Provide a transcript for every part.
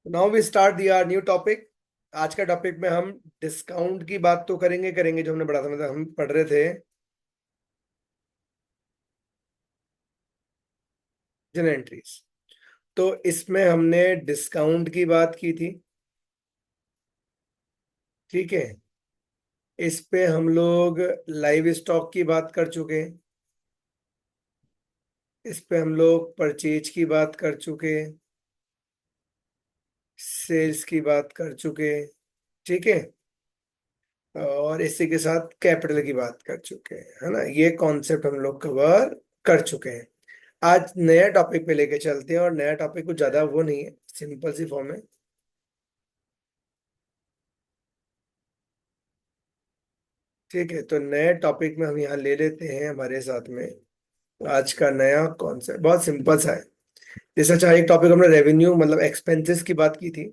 Now we start दिया new topic. आज का टॉपिक में हम डिस्काउंट की बात तो करेंगे जो हमने पढ़ा था, मतलब हम पढ़ रहे थे जन एंट्रीज। तो इसमें हमने डिस्काउंट की बात की थी। ठीक है। इस पे हम लोग लाइव स्टॉक की बात कर चुके हैं। इस पे हम लोग परचेज की बात कर चुके हैं। सेल्स की बात कर चुके हैं। ठीक है। और इसी के साथ कैपिटल की बात कर चुके हैं, है ना। ये कॉन्सेप्ट हम लोग कवर कर चुके हैं। आज नया टॉपिक पे लेके चलते हैं, और नया टॉपिक कुछ ज्यादा वो नहीं है, सिंपल सी फॉर्म है। ठीक है, तो नए टॉपिक में हम यहाँ ले लेते हैं हमारे साथ में आज का नया कॉन्सेप्ट बहुत सिंपल सा है। जैसे चाहे एक टॉपिक हमने रेवेन्यू मतलब एक्सपेंसेस की बात की थी।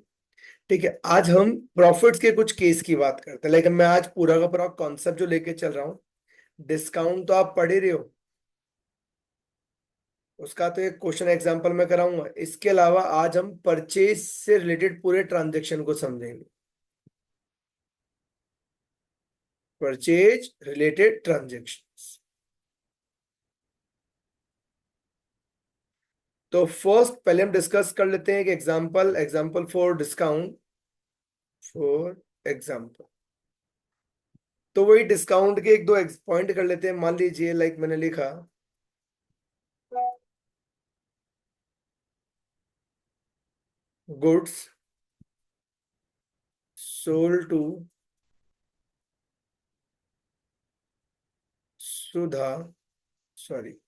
ठीक है, आज हम प्रॉफिट्स के कुछ केस की बात करते हैं। लेकिन मैं आज पूरा का पूरा कॉन्सेप्ट जो लेके चल रहा हूँ, डिस्काउंट तो आप पढ़ ही रहे हो, उसका तो एक क्वेश्चन एग्जांपल में कराऊंगा। इसके अलावा आज हम परचेज से रिलेटेड पूरे ट्रांजेक्शन को समझेंगे। Purchase related transactions. तो फर्स्ट पहले हम डिस्कस कर लेते हैं एक example example for discount. For example, तो वही डिस्काउंट के एक दो पॉइंट कर लेते हैं। मान लीजिए लाइक मैंने लिखा goods sold to Sudha, sorry,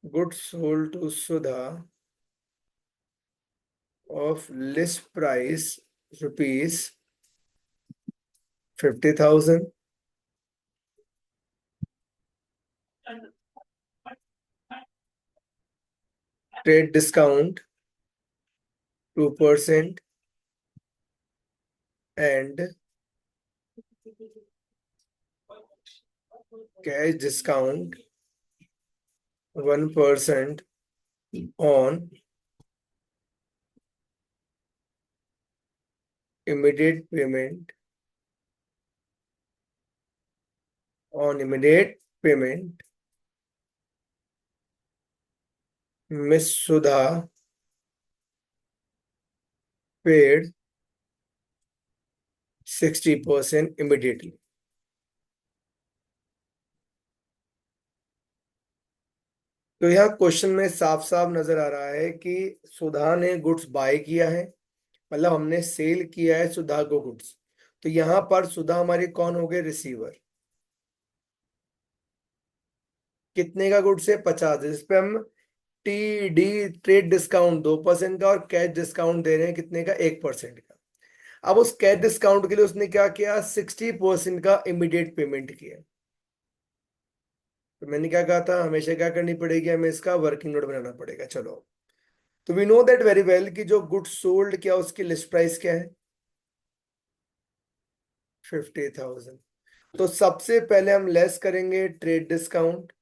goods sold to Sudha of list price rupees 50,000। Trade discount 2% and cash discount 1% on immediate payment, on immediate payment, Miss Sudha paid 60% immediately। तो यहाँ क्वेश्चन में साफ साफ नजर आ रहा है कि सुधा ने गुड्स बाय किया है, मतलब हमने सेल किया है सुधा को गुड्स। तो यहाँ पर सुधा हमारी कौन हो गए, रिसीवर। कितने का गुड्स है, 50। इस पे हम टी डी ट्रेड डिस्काउंट 2% का और कैश डिस्काउंट दे रहे हैं कितने का, 1% का। अब उस कैश डिस्काउंट के लिए उसने क्या किया, 60% का इमीडिएट पेमेंट किया। तो मैंने क्या कहा था, हमेशा क्या करनी पड़ेगी, हमें इसका वर्किंग नोट बनाना पड़ेगा। चलो, तो we know that very well कि जो गुड्स सोल्ड क्या उसकी लिस्ट प्राइस क्या है, 50,000। तो सबसे पहले हम लेस करेंगे ट्रेड डिस्काउंट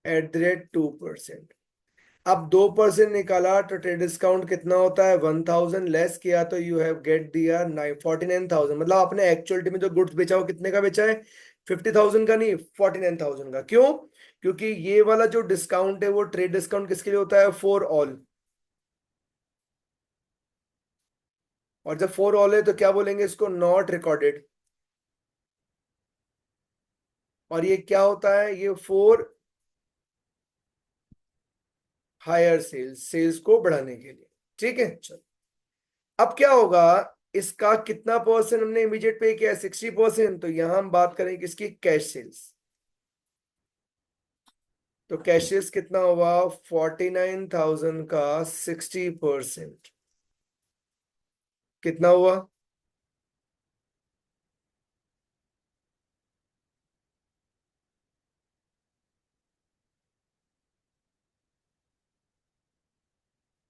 @2%। अब 2% निकाला तो ट्रेड डिस्काउंट कितना होता है, 1,000। लेस किया तो यू हैव गेट दिया 49,000। मतलब आपने एक्चुअलिटी में जो गुड्स बेचा वो कितने का बेचा है, 50,000 का नहीं, 49,000 का। क्यों? क्योंकि ये वाला जो डिस्काउंट है वो ट्रेड डिस्काउंट किसके लिए होता है, फॉर ऑल। और जब फॉर ऑल है तो क्या बोलेंगे इसको, नॉट रिकॉर्डेड। और ये क्या होता है, ये फॉर हायर सेल्स, सेल्स को बढ़ाने के लिए। ठीक है, चलो। अब क्या होगा, इसका कितना परसेंट हमने इमीडिएट पे किया है, 60%। तो यहां हम बात करें किसकी, कैश सेल्स। तो कैश सेल्स कितना हुआ, 49,000 का 60% कितना हुआ,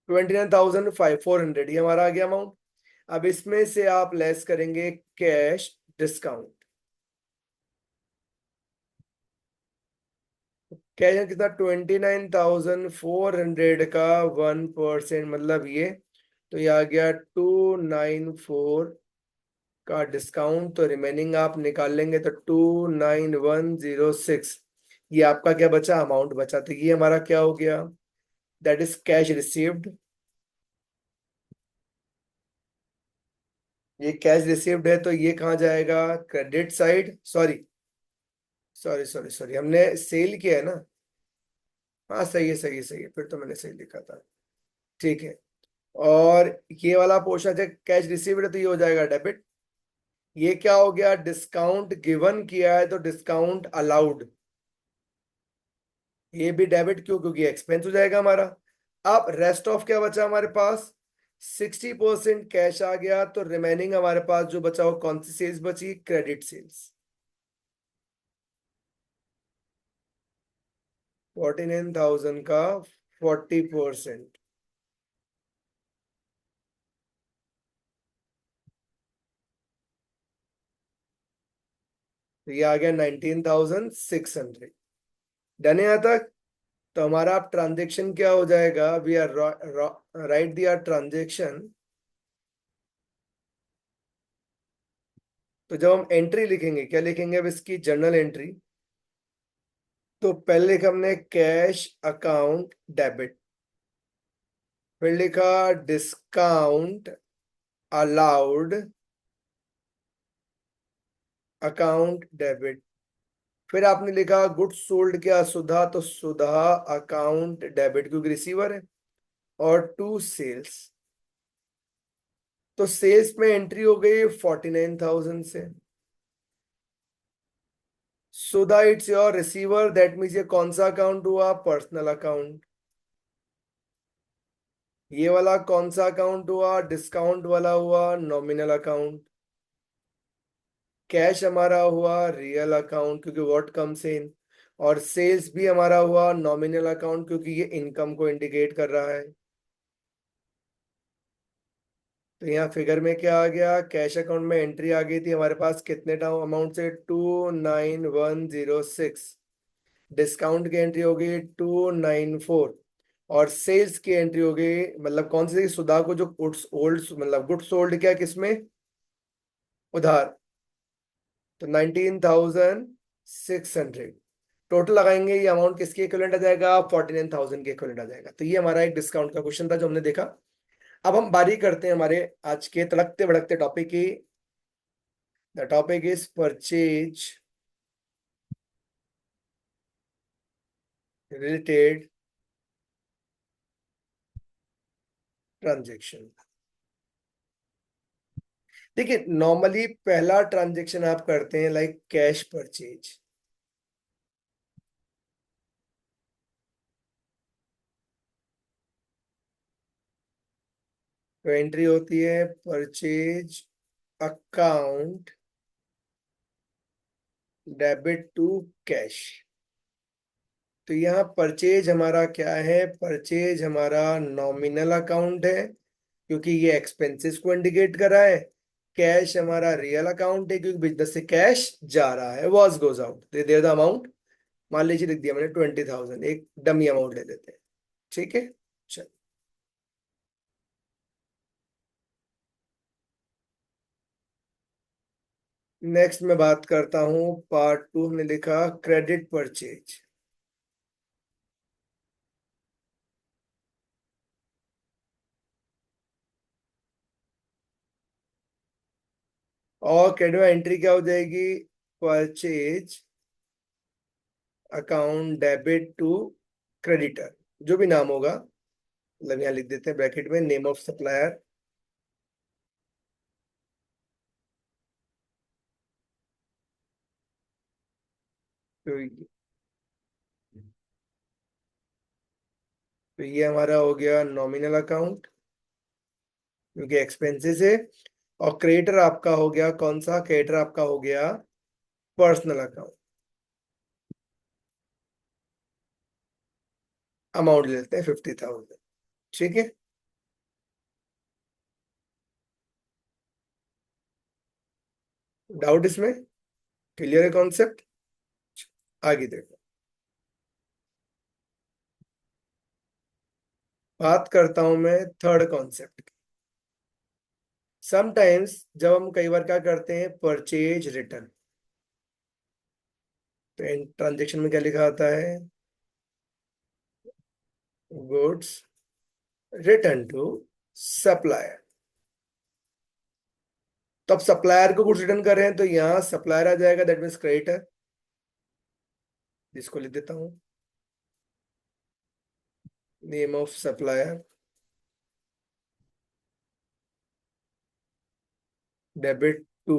29,500, 400। ये हमारा आ गया अमाउंट। अब इसमें से आप लेस करेंगे कैश डिस्काउंट। कैश में कितना, 29,400 का 1%, मतलब ये, तो ये आ गया 294 का डिस्काउंट, तो रिमेनिंग आप निकाल लेंगे तो 29106। ये आपका क्या बचा, अमाउंट बचा, तो ये हमारा क्या हो गया, दैट इज कैश रिसीव्ड। ये कैश रिसीव्ड है तो ये कहाँ जाएगा, credit side, sorry sorry sorry sorry, हमने सेल किया है ना। हाँ सही है सही है सही है, फिर तो मैंने सही लिखा था। ठीक है। और ये वाला पोर्शन है कैश रिसीव्ड है तो ये हो जाएगा डेबिट। ये क्या हो गया, डिस्काउंट गिवन किया है तो डिस्काउंट अलाउड, ये भी डेबिट, क्यों, क्योंकि एक्सपेंस हो जाएगा हमारा। अब रेस्ट ऑफ क्या बचा हमारे पास, 60% कैश आ गया, तो रिमेनिंग हमारे पास जो बचा वो कौन सी सेल्स बची, क्रेडिट सेल्स। 49,000 का 40%, तो ये आ गया 19,600। डन है यहाँ तक। तो हमारा अब ट्रांजेक्शन क्या हो जाएगा, वी आर राइट दिया ट्रांजेक्शन। तो जब हम एंट्री लिखेंगे, क्या लिखेंगे अब इसकी, जर्नल एंट्री। तो पहले लिखा हमने कैश अकाउंट डेबिट, फिर लिखा डिस्काउंट अलाउड अकाउंट डेबिट, फिर आपने लिखा गुड्स सोल्ड क्या, सुधा, तो सुधा अकाउंट डेबिट क्योंकि रिसीवर है, और टू सेल्स। तो सेल्स में एंट्री हो गई 49,000 से। Sudha it's your receiver, that means ये कौन सा अकाउंट हुआ, पर्सनल अकाउंट। ये वाला कौन सा अकाउंट हुआ, डिस्काउंट वाला हुआ, नॉमिनल अकाउंट। कैश हमारा हुआ रियल अकाउंट क्योंकि व्हाट कम्स इन, और सेल्स भी हमारा हुआ नॉमिनल अकाउंट क्योंकि ये इनकम को इंडिकेट कर रहा है। तो यहाँ फिगर में क्या आ गया, कैश अकाउंट में एंट्री आ गई थी हमारे पास कितने टाउ अमाउंट से, 29106। डिस्काउंट की एंट्री हो गई 294, और सेल्स की एंट्री हो गई, मतलब कौन सी, सुधा को जो गुड्स ओल्ड, मतलब गुड्स सोल्ड क्या किसमें, उधार, तो 19,600। टोटल लगाएंगे ये अमाउंट किसके इक्विवेलेंट आ जाएगा, 49,000 के इक्विवेलेंट आ जाएगा। तो ये हमारा एक डिस्काउंट का क्वेश्चन था जो हमने देखा। अब हम बारी करते हैं हमारे आज के तड़कते भड़कते टॉपिक की। The topic is purchase related transaction. देखिए नॉर्मली पहला ट्रांजेक्शन आप करते हैं लाइक कैश परचेज, तो एंट्री होती है purchase account debit to cash. तो यहाँ परचेज हमारा क्या है, परचेज हमारा नॉमिनल अकाउंट है क्योंकि ये एक्सपेंसेस को इंडिकेट कर रहा है। कैश हमारा रियल अकाउंट है क्योंकि बिजनेस से कैश जा रहा है, was goes out, they there the amount. मान लीजिए लिख दिया मैंने 20,000, एक डमी अमाउंट ले लेते हैं। ठीक है, चल। नेक्स्ट मैं बात करता हूँ, पार्ट 2 हमने लिखा क्रेडिट परचेज। और क्रेडिट में एंट्री क्या हो जाएगी, purchase account debit to creditor, जो भी नाम होगा, मतलब यहाँ लिख देते हैं ब्रैकेट में नेम ऑफ सप्लायर। तो ये हमारा हो गया नॉमिनल अकाउंट क्योंकि एक्सपेंसेस है। और क्रेडिटर आपका हो गया कौन सा, क्रेडिटर आपका हो गया पर्सनल अकाउंट। अमाउंट लेते हैं 50,000। ठीक है। डाउट इसमें? क्लियर है कॉन्सेप्ट? आगे देखो, बात करता हूं मैं थर्ड कॉन्सेप्ट। समटाइम्स जब हम कई बार क्या करते हैं, परचेज रिटर्न, तो ट्रांजेक्शन में क्या लिखा आता है, गुड्स रिटर्न टू सप्लायर। तो अब सप्लायर को गुड्स रिटर्न कर रहे हैं, तो यहाँ सप्लायर आ जाएगा, दैट मीन्स क्रेडिटर। इसको लिख देता हूँ, name of supplier, debit to.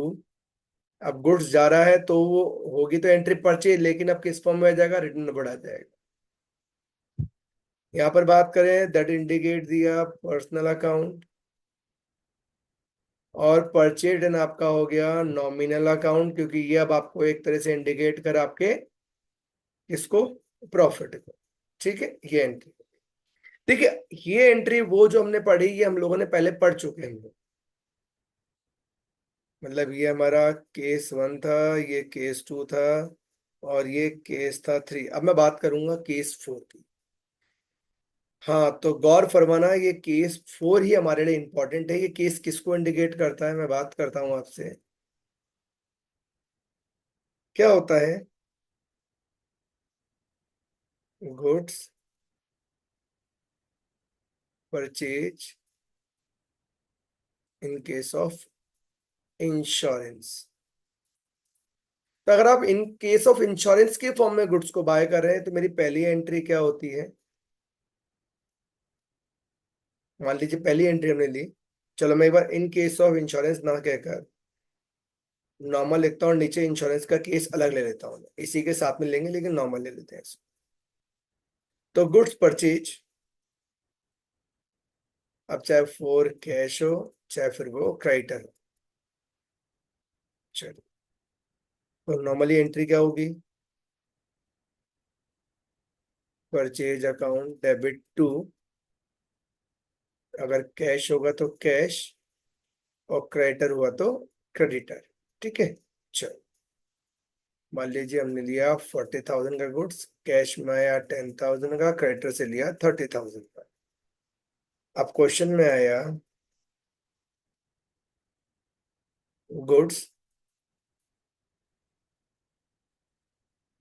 अब गुड्स जा रहा है तो वो होगी तो एंट्री परचेज, लेकिन अब किस फॉर्म में आ जाएगा, रिटर्न बढ़ा जाएगा। यहाँ पर बात करें, दैट इंडिकेट दिया पर्सनल अकाउंट, और परचेज रिटर्न आपका हो गया नॉमिनल अकाउंट, क्योंकि ये अब आपको एक तरह से इंडिकेट कर आपके किसको, प्रॉफिट को। ठीक है, ये एंट्री। देखिए, ये एंट्री वो जो हमने पढ़ी, ये हम लोगों ने पहले पढ़ चुके हैं। मतलब ये हमारा केस 1 था, ये केस 2 था, और ये केस था 3। अब मैं बात करूंगा केस 4 की। हाँ, तो गौर फरमाना, ये केस 4 ही हमारे लिए इंपॉर्टेंट है। ये केस किसको इंडिकेट करता है, मैं बात करता हूं आपसे। क्या होता है, goods purchase in case of insurance. तो अगर आप इन केस ऑफ इंश्योरेंस के फॉर्म में गुड्स को बाय कर रहे हैं, तो मेरी पहली एंट्री क्या होती है, मान लीजिए पहली एंट्री हमने ली। चलो मैं एक बार इन केस ऑफ इंश्योरेंस ना कहकर नॉर्मल लिखता हूँ, नीचे इंश्योरेंस का केस अलग ले लेता हूँ, इसी के साथ में लेंगे लेकिन नॉर्मल ले लेते हैं इसको। तो गुड्स परचेज, अब चाहे फोर कैश हो, चाहे फिर वो क्रेडिटर हो। चलो, तो नॉर्मली एंट्री क्या होगी, परचेज अकाउंट डेबिट टू, अगर कैश होगा तो कैश, और क्रेडिटर हुआ तो क्रेडिटर। ठीक है, चलो मान लीजिए हमने लिया 40,000 का गुड्स, कैश में आया 10,000 का, क्रेडिटर से लिया 30,000 का। अब क्वेश्चन में आया, गुड्स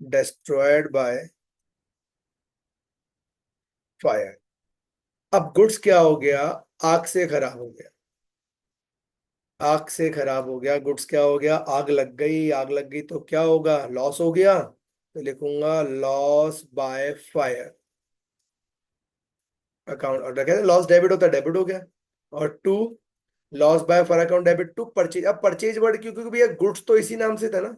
destroyed बाय फायर। अब गुड्स क्या हो गया, आग से खराब हो गया। आग से खराब हो गया, गुड्स क्या हो गया, आग लग गई। आग लग गई तो क्या होगा, लॉस हो गया, तो लिखूंगा लॉस बाय फायर अकाउंट। और कहते हैं लॉस डेबिट होता है, डेबिट हो गया। और to, loss by fire account debit to purchase. अब परचेज वर्ड क्यों, क्योंकि भैया गुड्स तो इसी नाम से था ना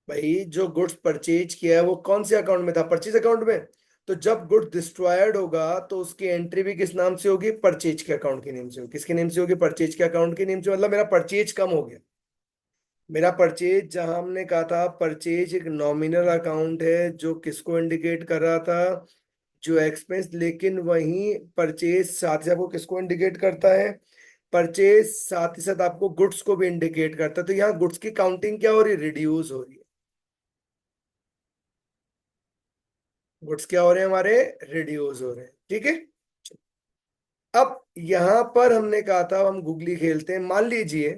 भाई। जो गुड्स परचेज किया है वो कौन से अकाउंट में था, परचेज अकाउंट में। तो जब गुड्स डिस्ट्रॉयड होगा तो उसकी एंट्री भी किस नाम से होगी, परचेज के अकाउंट के नेम से होगी। किसके नेम से होगी, परचेज के अकाउंट के नेम से। मतलब मेरा परचेज कम हो गया। मेरा परचेज, जहां हमने कहा था परचेज एक नॉमिनल अकाउंट है जो किसको इंडिकेट कर रहा था, जो एक्सपेंस, लेकिन वहीं परचेज साथ ही आपको किसको इंडिकेट करता है, परचेज साथ ही साथ आपको गुड्स को भी इंडिकेट करता है। तो यहाँ गुड्स की काउंटिंग क्या हो रही है, रिड्यूस हो रही है। गुड्स क्या हो रहे हैं हमारे, रिड्यूस हो रहे हैं। ठीक है, अब यहां पर हमने कहा था हम गूगली खेलते हैं। मान लीजिए,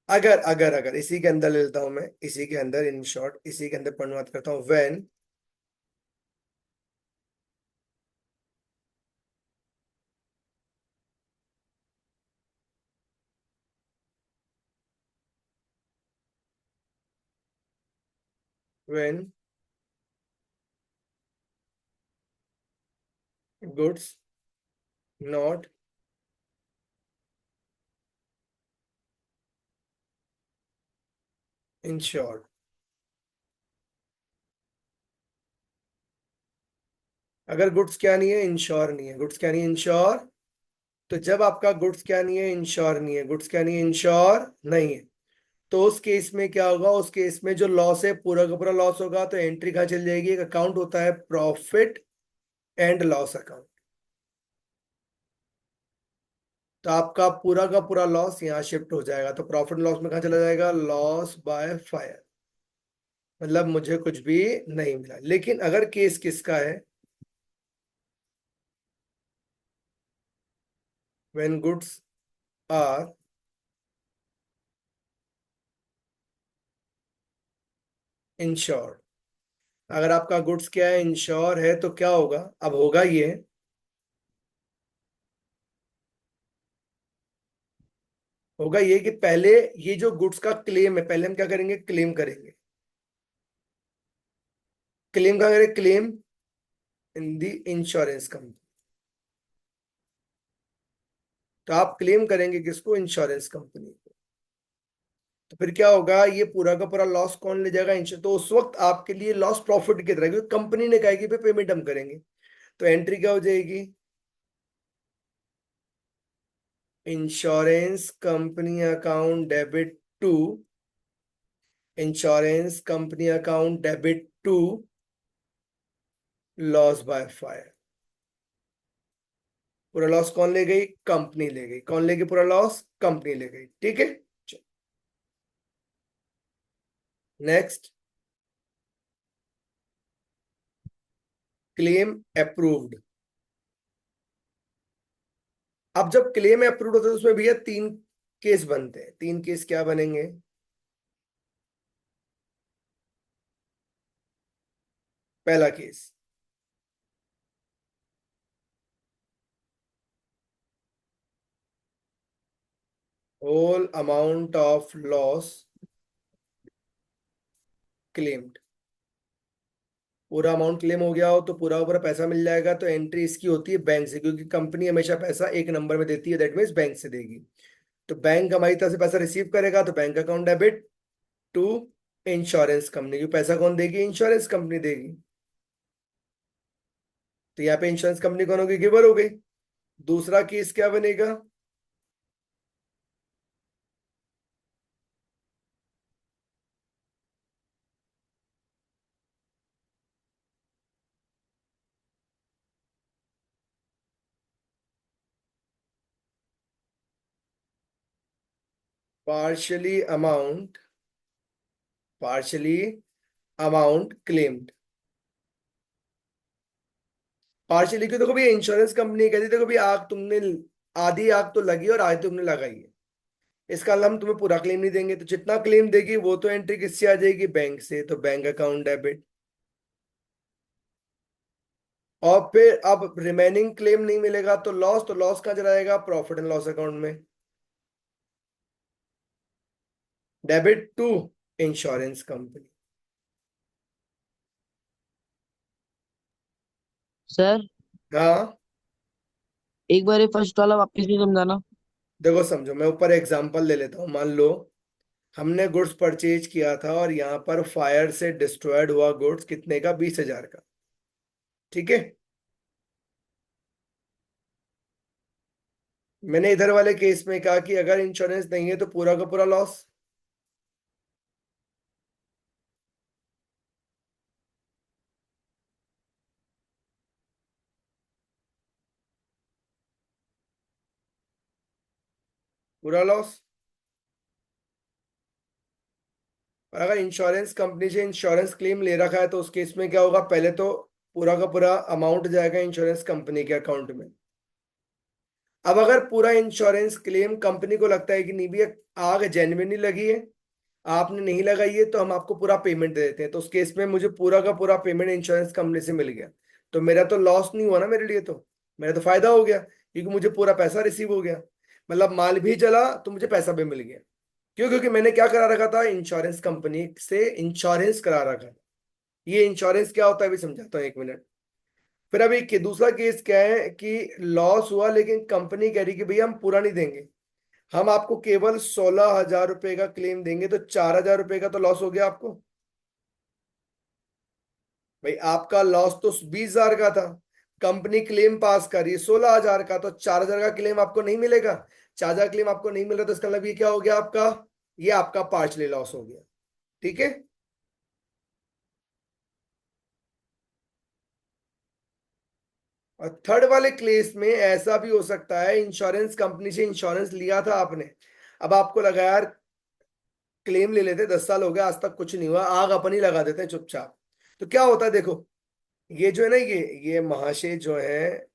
अगर अगर अगर इसी के अंदर ले लेता हूं मैं, इसी के अंदर, इन शॉर्ट इसी के अंदर अनुवाद करता हूं, when when goods not insured. अगर गुड्स क्या नहीं है, इंश्योर नहीं है, गुड्स क्या नहीं है, इंश्योर। तो जब आपका गुड्स क्या नहीं है, इंश्योर नहीं है, गुड्स क्या नहीं है, इंश्योर नहीं है, तो उस केस में क्या होगा, उस केस में जो लॉस है पूरा का पूरा लॉस होगा। तो एंट्री कहाँ चल जाएगी, एक अकाउंट होता है प्रॉफिट एंड लॉस अकाउंट। तो आपका पूरा का पूरा लॉस यहाँ शिफ्ट हो जाएगा, तो प्रॉफिट लॉस में कहाँ चला जाएगा, लॉस बाय फायर, मतलब मुझे कुछ भी नहीं मिला। लेकिन अगर केस किसका है, व्हेन गुड्स आर इंश्योर्ड, अगर आपका गुड्स क्या है, इंश्योर है, तो क्या होगा, अब होगा ये, होगा ये कि पहले ये जो गुड्स का क्लेम है, पहले हम क्या करेंगे, क्लेम करेंगे। क्लेम कहाँ करें, claim in the insurance company. तो आप क्लेम करेंगे किसको, इंश्योरेंस कंपनी को। तो फिर क्या होगा, ये पूरा का पूरा लॉस कौन ले जाएगा, इंश्योर। तो उस वक्त आपके लिए लॉस प्रॉफिट की तरह, क्योंकि कंपनी ने कहा कि पे पेमेंट हम करेंगे। तो एंट्री क्या हो जाएगी, insurance company account debit to, insurance company account debit to loss by fire. पूरा लॉस कौन ले गई, कंपनी ले गई। कौन ले गई पूरा लॉस, कंपनी ले गई। ठीक है, नेक्स्ट, क्लेम अप्रूव्ड। अब जब क्लेम अप्रूव्ड होता है तो उसमें भैया तीन केस बनते हैं। तीन केस क्या बनेंगे, पहला case, whole amount of loss claimed, पूरा अमाउंट क्लेम हो गया हो तो पूरा पूरा पैसा मिल जाएगा। तो एंट्री इसकी होती है बैंक से, क्योंकि कंपनी हमेशा पैसा एक नंबर में देती है, दैट मीन्स बैंक से देगी। तो बैंक हमारी तरफ से पैसा रिसीव करेगा, तो bank account debit to insurance company, की पैसा कौन देगी, इंश्योरेंस कंपनी देगी। तो यहाँ पे इंश्योरेंस कंपनी कौन होगी, गिवर हो गई। दूसरा केस क्या बनेगा, partially amount, partially amount claimed. Partially क्यों, देखो भैया इंश्योरेंस कंपनी कहती है, देखो भैया आग तुमने, आधी आग तो लगी और आधी तुमने लगाई है, इसका हम तुम्हें पूरा क्लेम नहीं देंगे। तो जितना क्लेम देगी वो तो एंट्री किससे आ जाएगी, बैंक से, तो बैंक अकाउंट डेबिट। और फिर अब रिमेनिंग क्लेम नहीं मिलेगा तो लॉस, तो लॉस कहाँ चला जाएगा, प्रॉफिट एंड लॉस अकाउंट में, debit to insurance company. Sir, हाँ, एक बार ये फर्स्ट वाला वापस से समझाना। देखो समझो, मैं ऊपर एग्जांपल ले लेता हूँ। मान लो हमने गुड्स परचेज किया था और यहाँ पर फायर से डिस्ट्रॉयड हुआ गुड्स कितने का, 20,000 का। ठीक है, मैंने इधर वाले केस में कहा कि अगर इंश्योरेंस नहीं है तो पूरा का पूरा लॉस। पूरा लॉस। और अगर इंश्योरेंस कंपनी से इंश्योरेंस क्लेम ले रखा है तो उस केस में क्या होगा, पहले तो पूरा का पूरा अमाउंट जाएगा इंश्योरेंस कंपनी के अकाउंट में। अब अगर पूरा इंश्योरेंस क्लेम कंपनी को लगता है कि नहीं भैया आग जेन्युइनली लगी है, आपने नहीं लगाई है, तो हम आपको पूरा पेमेंट दे देते हैं। तो उस केस में मुझे पूरा का पूरा पेमेंट इंश्योरेंस कंपनी से मिल गया, तो मेरा तो लॉस नहीं हुआ ना मेरे लिए, तो मेरा तो फायदा हो गया, क्योंकि मुझे पूरा पैसा रिसीव हो गया। मतलब माल भी चला तो मुझे पैसा भी मिल गया। क्यों, क्योंकि मैंने क्या करा रखा था, इंश्योरेंस कंपनी से इंश्योरेंस करा रखा था। ये इंश्योरेंस क्या होता है अभी समझाता हूँ, एक मिनट। फिर अभी दूसरा केस क्या है कि लॉस हुआ लेकिन कंपनी कह रही कि भैया हम पूरा नहीं देंगे, हम आपको केवल 16,000 रुपए का क्लेम देंगे। तो 4,000 रुपए का तो लॉस हो गया आपको। भाई आपका लॉस तो 20,000 का था, कंपनी क्लेम पास कर रही है 16,000 का, तो 4,000 का क्लेम आपको नहीं मिलेगा। 4,000 क्लेम आपको नहीं मिल रहा, तो इसका मतलब ये क्या हो गया आपका, ये आपका पार्शली लॉस हो गया। ठीक है, और थर्ड वाले केस में ऐसा भी हो सकता है, इंश्योरेंस कंपनी से इंश्योरेंस लिया था आपने, अब आपको लगा यार क्लेम ले लेते, 10 साल हो गए आज तक कुछ नहीं हुआ, आग अपन ही लगा देते हैं चुपचाप। तो क्या होता है देखो, ये जो है ना, ये महाशय जो है,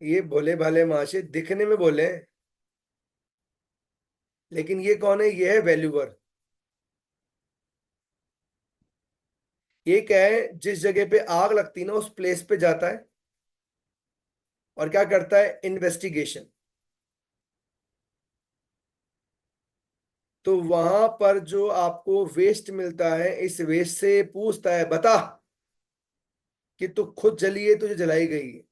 ये भोले भाले महाशय दिखने में बोले हैं, लेकिन ये कौन है, ये है वैल्यूअर। ये क्या है, जिस जगह पे आग लगती है ना उस प्लेस पे जाता है और क्या करता है, इन्वेस्टिगेशन। तो वहां पर जो आपको वेस्ट मिलता है, इस वेस्ट से पूछता है बता कि तू खुद जली है, तुझे जलाई गई है।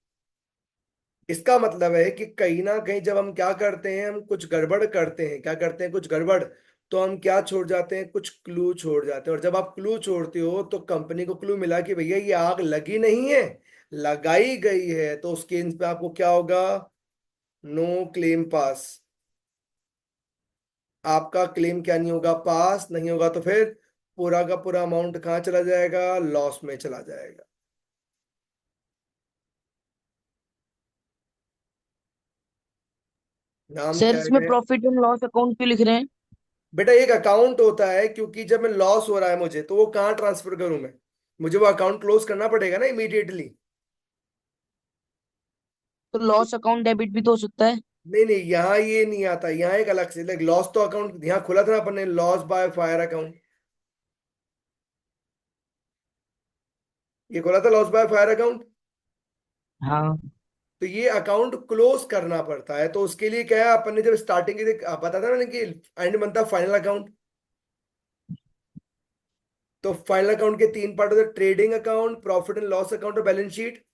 इसका मतलब है कि कहीं ना कहीं जब हम क्या करते हैं, हम कुछ गड़बड़ करते हैं, क्या करते हैं, कुछ गड़बड़, तो हम क्या छोड़ जाते हैं, कुछ क्लू छोड़ जाते हैं। और जब आप क्लू छोड़ते हो तो कंपनी को क्लू मिला कि भैया ये आग लगी नहीं है, लगाई गई है, तो उस केस पे आपको क्या होगा, नो क्लेम पास। आपका क्लेम क्या नहीं होगा, पास नहीं होगा, तो फिर पूरा का पूरा अमाउंट कहाँ चला जाएगा, लॉस में चला जाएगा। नाम सर क्या इसमें है। प्रॉफिट एंड लॉस अकाउंट क्यों लिख रहे हैं? बेटा एक अकाउंट होता है, क्योंकि जब मैं लॉस हो रहा है मुझे, तो वो कहाँ ट्रांसफर करूं मैं, मुझे वो अकाउंट क्लोज करना पड़ेगा ना इमीडिएटली। तो लॉस अकाउंट डेबिट भी तो हो सकता है। नहीं नहीं, यहाँ ये नहीं आता, यहाँ एक अलग से, लाइक लॉस तो अकाउंट यहाँ खुला था ना अपन ने, लॉस बाय फायर अकाउंट, ये खुला था लॉस बाय फायर अकाउंट। हाँ। तो ये अकाउंट क्लोज करना पड़ता है, तो उसके लिए क्या है, अपन ने जब स्टार्टिंग की पता था मैंने कि एंड बनता फाइनल अकाउंट। तो फाइनल अकाउंट के 3 पार्ट होते हैं, trading account, profit and loss account और बैलेंस शीट।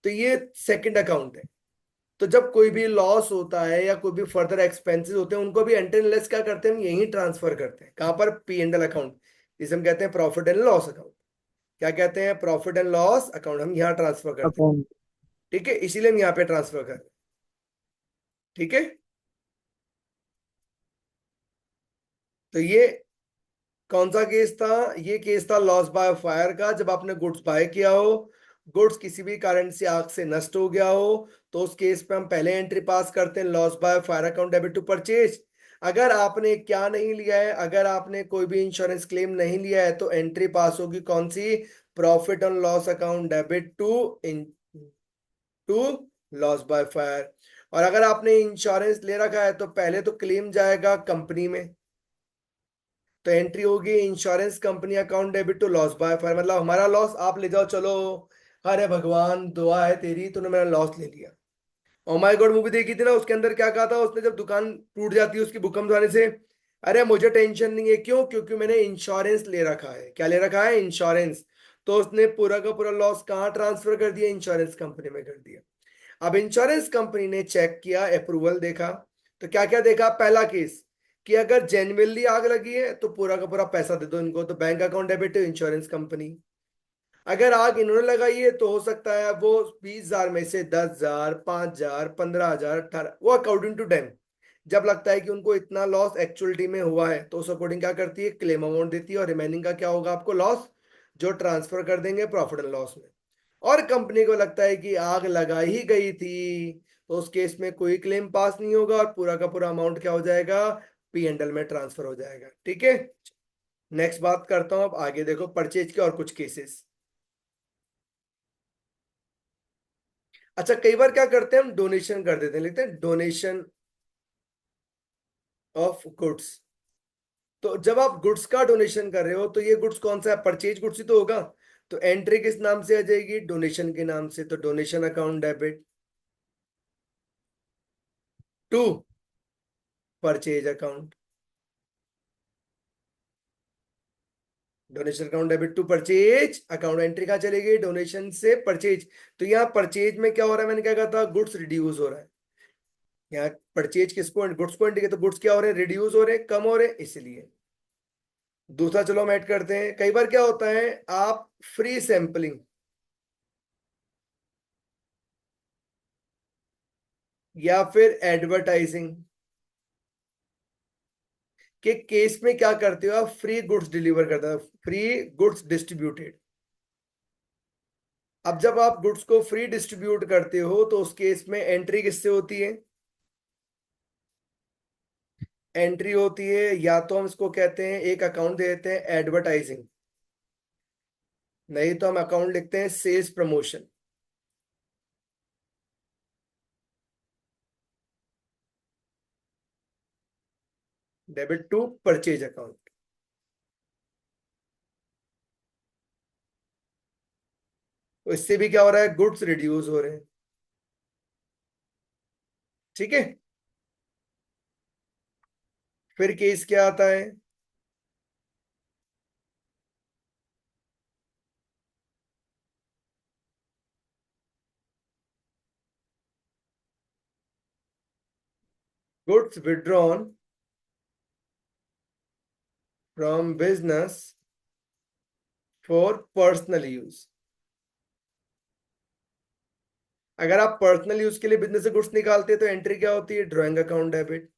तो ये सेकंड अकाउंट है। तो जब कोई भी लॉस होता है या कोई भी फर्दर एक्सपेंसेस होते हैं, उनको भी एंटर लेस क्या करते हैं, हम यही ट्रांसफर करते हैं, कहाँ पर, पी एंड एल अकाउंट, जिसे हम कहते हैं प्रॉफिट एंड लॉस अकाउंट। क्या कहते हैं, प्रॉफिट एंड लॉस अकाउंट, हम यहाँ ट्रांसफर करते हैं। अकाउंट। ठीक है, इसीलिए हम यहाँ पे ट्रांसफर कर रहे हैं। ठीक है, तो ये कौन सा केस था, ये केस था लॉस बाय फायर का, जब आपने गुड्स बाय किया हो, गुड्स किसी भी कारण से आग से नष्ट हो गया हो, तो उस केस पे हम पहले एंट्री पास करते हैं, loss by fire account debit to purchase. अगर आपने क्या नहीं लिया है, अगर आपने कोई भी इंश्योरेंस क्लेम नहीं लिया है, तो एंट्री पास होगी कौन सी, profit on loss account debit to in to loss by fire. और अगर आपने इंश्योरेंस ले रखा है तो पहले तो क्लेम जाएगा कंपनी में, तो एंट्री होगी insurance company account debit to loss by fire, मतलब हमारा लॉस आप ले जाओ चलो, अरे भगवान दुआ है तेरी, तूने मेरा लॉस ले लिया। ओ माय गॉड मूवी देखी थी ना, उसके अंदर क्या कहा था उसने, जब दुकान टूट जाती है उसकी भूकंप आने से, अरे मुझे टेंशन नहीं है, क्यों, क्योंकि मैंने इंश्योरेंस ले रखा है, क्या ले रखा है, इंश्योरेंस। तो उसने पूरा का पूरा लॉस कहाँ ट्रांसफर कर दिया, इंश्योरेंस कंपनी में कर दिया। अब इंश्योरेंस कंपनी ने चेक किया, अप्रूवल देखा, तो क्या क्या देखा, पहला केस कि अगर जेन्युइनली आग लगी है तो पूरा का पूरा पैसा दे दो इनको, तो bank account debit insurance company. अगर आग इन्होंने लगाई है तो हो सकता है वो 20,000 में से 10,000, 5,000, 15,000, 18, वो अकॉर्डिंग टू डेम, जब लगता है कि उनको इतना लॉस एक्चुअलिटी में हुआ है, तो उस अकॉर्डिंग क्या करती है, क्लेम अमाउंट देती है, और रिमेनिंग का क्या होगा आपको, लॉस, जो ट्रांसफर कर देंगे प्रॉफिट एंड लॉस में। और कंपनी को लगता है कि आग लगा ही गई थी, तो उस केस में कोई क्लेम पास नहीं होगा और पूरा का पूरा अमाउंट क्या हो जाएगा, पी एंड एल में ट्रांसफर हो जाएगा। ठीक है, नेक्स्ट बात करता हूं, अब आगे देखो परचेज के और कुछ केसेस। अच्छा, कई बार क्या करते हैं हम, डोनेशन कर देते हैं, लिखते हैं डोनेशन ऑफ गुड्स। तो जब आप गुड्स का डोनेशन कर रहे हो, तो ये गुड्स कौन सा है, परचेज गुड्स ही तो होगा। तो एंट्री किस नाम से आ जाएगी, डोनेशन के नाम से, तो donation account debit to purchase account, donation account debit to purchase account, entry कहाँ चलेगी, डोनेशन से परचेज। तो यहाँ परचेज में क्या हो रहा है, मैंने क्या कहा था, गुड्स रिड्यूस हो रहा है। यहाँ परचेज किसको, गुड्स को इंडिकेट, तो गुड्स क्या हो रहे हैं, रिड्यूस हो रहे हैं, कम हो रहे हैं, इसलिए। दूसरा चलो हम ऐड करते हैं, कई बार क्या होता है, आप फ्री सैंपलिंग या फिर एडवर्टाइजिंग के केस में क्या करते हो, आप फ्री गुड्स डिलीवर करते हो, फ्री गुड्स डिस्ट्रीब्यूटेड। अब जब आप गुड्स को फ्री डिस्ट्रीब्यूट करते हो तो उस केस में एंट्री किससे होती है? एंट्री होती है, या तो हम इसको कहते हैं, एक अकाउंट दे देते हैं एडवर्टाइजिंग, नहीं तो हम अकाउंट लिखते हैं sales promotion. Debit to purchase account. तो इससे भी क्या हो रहा है, गुड्स रिड्यूस हो रहे हैं। ठीक है, फिर केस क्या आता है? Goods withdrawn from business for personal use. अगर आप पर्सनल यूज के लिए बिजनेस से गुड्स निकालते हैं तो एंट्री क्या होती है, drawing account debit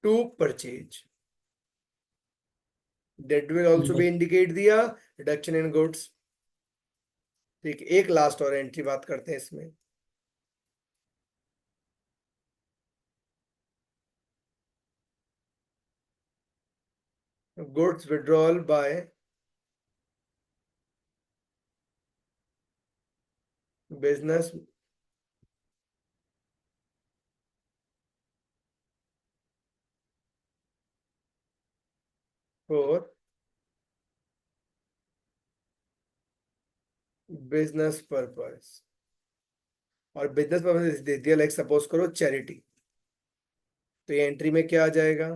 to purchase. That will also be indicate दिया रिडक्शन इन गुड्स। ठीक है, एक लास्ट और एंट्री बात करते हैं इसमें। Goods withdrawal by business for business purpose. और बिजनेस पर्पस दे दिया, लाइक सपोज करो चैरिटी, तो ये एंट्री में क्या आ जाएगा,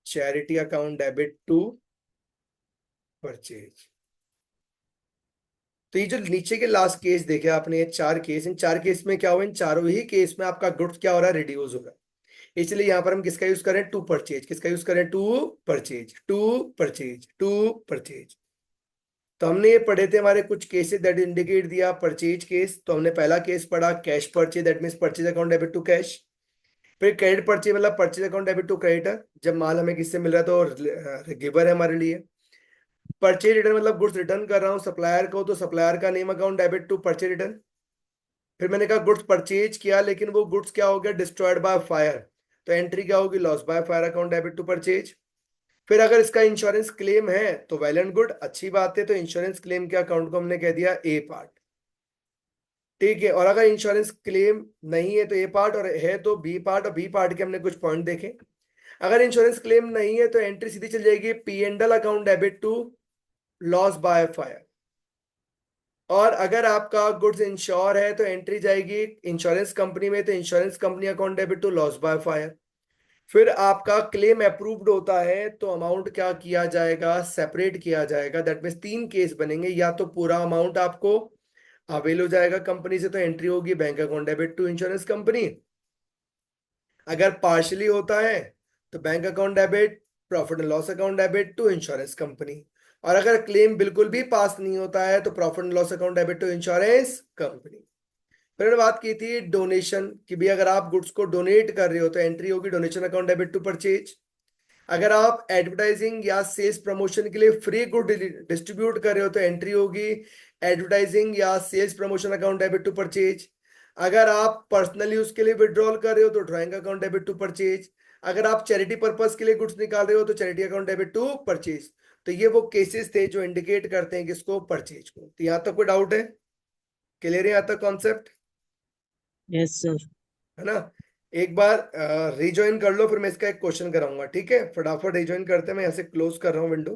charity account debit to purchase. तो ये जो नीचे के लास्ट केस देखे आपने, ये चार केस, इन चार केस में क्या हुआ, इन चारों ही केस में आपका गुड्स क्या हो रहा है, रिड्यूस हो रहा है। इसलिए यहां पर हम किसका यूज करें, टू परचेज। किसका यूज करें, to purchase, to purchase, to purchase. तो हमने ये पढ़े थे हमारे कुछ केसेस दैट इंडिकेट दिया परचेज केस। तो हमने पहला केस पढ़ा cash purchase, that means purchase account debit to cash. फिर क्रेडिट परचेज मतलब purchase account debit to creditor, जब माल हमें किससे मिल रहा है तो गिवर है हमारे लिए। परचेज रिटर्न मतलब गुड्स रिटर्न कर रहा हूँ सप्लायर को, तो सप्लायर का name account debit to purchase return. फिर मैंने कहा गुड्स परचेज किया लेकिन वो गुड्स क्या हो गया, डिस्ट्रॉयड बाय फायर, तो एंट्री क्या होगी, loss by fire account debit to purchase. फिर अगर इसका इंश्योरेंस क्लेम है तो वेल एंड गुड, अच्छी बात है, तो इंश्योरेंस क्लेम के अकाउंट को हमने कह दिया ए पार्ट। ठीक है, और अगर इंश्योरेंस क्लेम नहीं है तो ए पार्ट, और है तो बी पार्ट, और बी पार्ट के हमने कुछ पॉइंट देखे। अगर इंश्योरेंस क्लेम नहीं है तो एंट्री सीधी चल जाएगी P and L account debit to loss by fire. और अगर आपका गुड्स इंश्योर है तो एंट्री जाएगी इंश्योरेंस कंपनी में, तो insurance company account debit to loss by fire. फिर आपका क्लेम अप्रूव्ड होता है तो अमाउंट क्या किया जाएगा, सेपरेट किया जाएगा। दैट मीन्स तीन केस बनेंगे, या तो पूरा अमाउंट आपको अवेल हो जाएगा कंपनी से तो एंट्री होगी bank account debit to insurance company. अगर पार्शली होता है तो bank account debit, profit and loss account debit to insurance company. और अगर क्लेम बिल्कुल भी पास नहीं होता है तो profit and loss account debit to insurance company. फिर मैंने बात की थी डोनेशन की भी, अगर आप गुड्स को डोनेट कर रहे हो तो एंट्री होगी donation account debit to purchase. अगर आप एडवर्टाइजिंग या सेल्स प्रमोशन के लिए फ्री गुड डिस्ट्रीब्यूट कर रहे हो तो एंट्री होगी एडवर्टाइजिंग या sales promotion account debit to purchase. अगर आप पर्सनल यूज के लिए विड्रॉल कर रहे हो तो drawing account debit to purchase. अगर आप चैरिटी पर्पस के लिए गुड्स निकाल रहे हो तो charity account debit to purchase. तो ये वो केसेस थे जो इंडिकेट करते हैं किसको, परचेज को। तो यहां तक कोई डाउट है, क्लियर है यहां तक कॉन्सेप्ट, यस सर। है ना? एक बार रिज्वाइन कर लो, फिर मैं इसका एक क्वेश्चन कराऊंगा। ठीक है, फटाफट रिज्वाइन करते हैं, मैं यहाँ से क्लोज कर रहा हूँ विंडो।